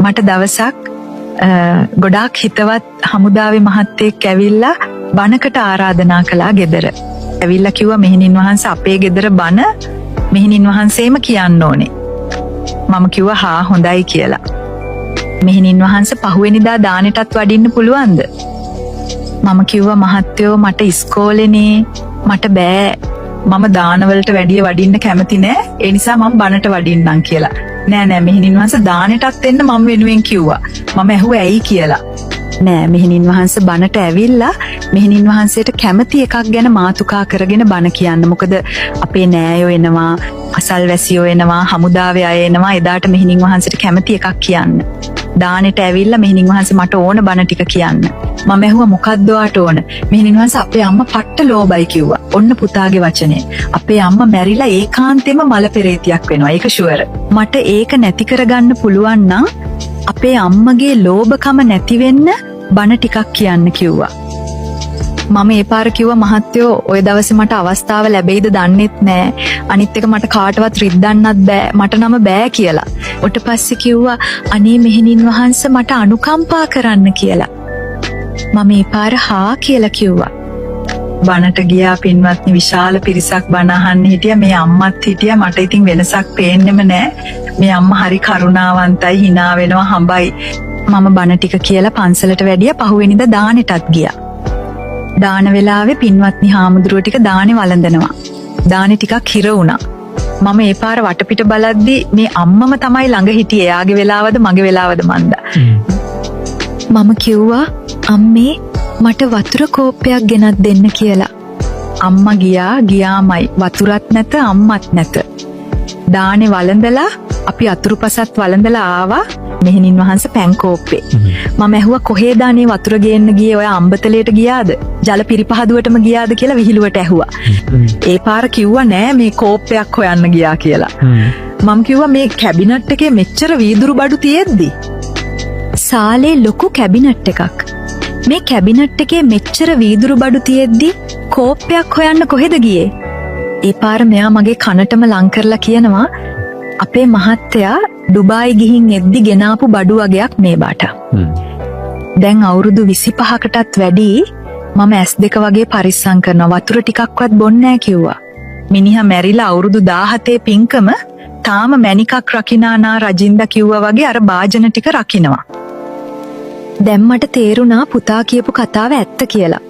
මට දවසක් ගොඩාක් හිතවත් හමුදාවේ මහත්තයෙක් ඇවිල්ලා බණකට ආරාධනා කළා ගෙදර. ඇවිල්ලා කිව්වා මෙහෙණින් වහන්සේ අපේ ගෙදර බණ මෙහෙණින් වහන්සේම කියන්න ඕනේ. මම කිව්වා හා හොඳයි කියලා. මෙහෙණින් වහන්සේ පහුවෙනිදා දානෙටත් වඩින්න පුළුවන්ද? මම කිව්වා මහත්තයෝ මට ඉස්කෝලේනේ මට බෑ. මම දානවලට වැඩිය වඩින්න කැමති නෑ. ඒ නිසා මම බණට වඩින්නම් කියලා. නෑ මෙහෙණින් වහන්සේ දානෙටත් එන්න මම වෙනුවෙන් කිව්වා. මම ඇහුවා ඇයි කියලා. නෑ මෙහෙණින් වහන්සේ බණට ඇවිල්ලා මෙහෙණින් වහන්සේට කැමති එකක් ගැන මාතුකා කරගෙන බණ කියන්න. මොකද අපේ නෑයෝ එනවා, අසල්වැසියෝ එනවා, හමුදාවේ අය එනවා. එදාට මෙහෙණින් වහන්සේට කැමති එකක් කියන්න. දානෙට ඇවිල්ලා මෙහෙණින් වහන්සේ මට ඕන බණ ටික කියන්න. මම ඇහුවා මොකක්ද ඔයාට ඕන? මෙහෙණින් වහන්සේ අපේ අම්මා පට්ට ලෝභයි කිව්වා. ඔන්න පුතාගේ වචනේ. අපේ අම්මා මැරිලා ඒකාන්තෙම මල පෙරේතියක් වෙනවා. ඒක ෂුවර්. මට ඒක නැති කරගන්න පුළුවන් නම් අපේ අම්මගේ ලෝභකම නැති වෙන්න බණ ටිකක් කියන්න කිව්වා. මම ඒ පාර කිව්වා මහත්තයෝ ඔය දවසේ මට අවස්ථාව ලැබෙයිද දන්නෙත් නෑ. අනිත් එක මට කාටවත් රිද්දන්නත් බෑ. මට නම බෑ කියලා. ඊට පස්සේ කිව්වා අනේ මෙහෙණින් වහන්සේ මට අනුකම්පා කරන්න කියලා. මම ඒ පාර හා කියලා කිව්වා. බණට ගියා පින්වත්නි විශාල පිරිසක් බණ අහන්න හිටියා. මේ අම්මත් හිටියා. මට ඉතින් වෙනසක් පේන්නෙම නෑ. මේ අම්මා හරි කරුණාවන්තයි, hina වෙනවා, හඹයි. මම බණ ටික කියලා පන්සලට වැඩියා. පහුවෙනිදා දානෙටත් ගියා. දාන වෙලාවේ පින්වත්නි හාමුදුරුවෝ ටික දානේ වළඳනවා. දානේ ටිකක් හිර වුණා. මම ඒ පාර වටපිට බලද්දි මේ අම්මම තමයි ළඟ හිටියේ. එයාගේ වෙලාවද මගේ වෙලාවද මන්දා. මම කිව්වා අම්මේ මට වතුර කෝප්පයක් ගෙනත් දෙන්න කියලා. අම්මා ගියාමයි. වතුරත් නැත අම්මත් නැත. දානේ වළඳලා අපි අතුරුපසත් වළඳලා ආවා. මෙහෙණින් වහන්සේ පැන් කෝප්පේ. මම ඇහුවා කොහේද අනේ වතුර ගේන්න ගියේ? ඔය අම්බතලයට ගියාද? ජල පිරිපහදුවටම ගියාද කියලා විහිළුවට ඇහුවා. ඒ පාර කිව්වා නෑ මේ කෝප්පයක් හොයන්න ගියා කියලා. මම කිව්වා මේ කැබිනට් එකේ මෙච්චර වීදුරු බඩු තියෙද්දි සාලේ ලොකු කැබිනට් එකක්. මේ කැබිනට් එකේ මෙච්චර වීදුරු බඩු තියෙද්දි කෝප්පයක් හොයන්න කොහෙද ගියේ? ඒ පාර මෙයා මගේ කනටම ලං කරලා කියනවා අපේ මහත්තයා ඩුබායි ගිහින් එද්දි ගෙනාපු බඩු වගේක් මේ බාට. දැන් අවුරුදු 25කටත් වැඩි මම S2 වගේ පරිස්සම් කරනවා. වතුර ටිකක්වත් බොන්නේ නැහැ කිව්වා. මිනිහා මැරිලා අවුරුදු 17 පින්කම තාම මැණිකක් රකින්නා රජින්දා කිව්වා වගේ අර භාජන ටික රකින්නවා. දැන් මට තේරුණා පුතා කියපු කතාව ඇත්ත කියලා.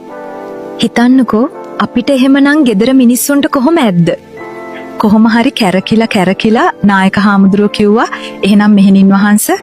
හිතන්නකෝ අපිට එහෙමනම් ගෙදර මිනිස්සුන්ට කොහොම ඇද්ද? කොහොම හරි කැරකිලා නායක හාමුදුරුවෝ කිව්වා එහෙනම් මෙහෙණින් වහන්සේ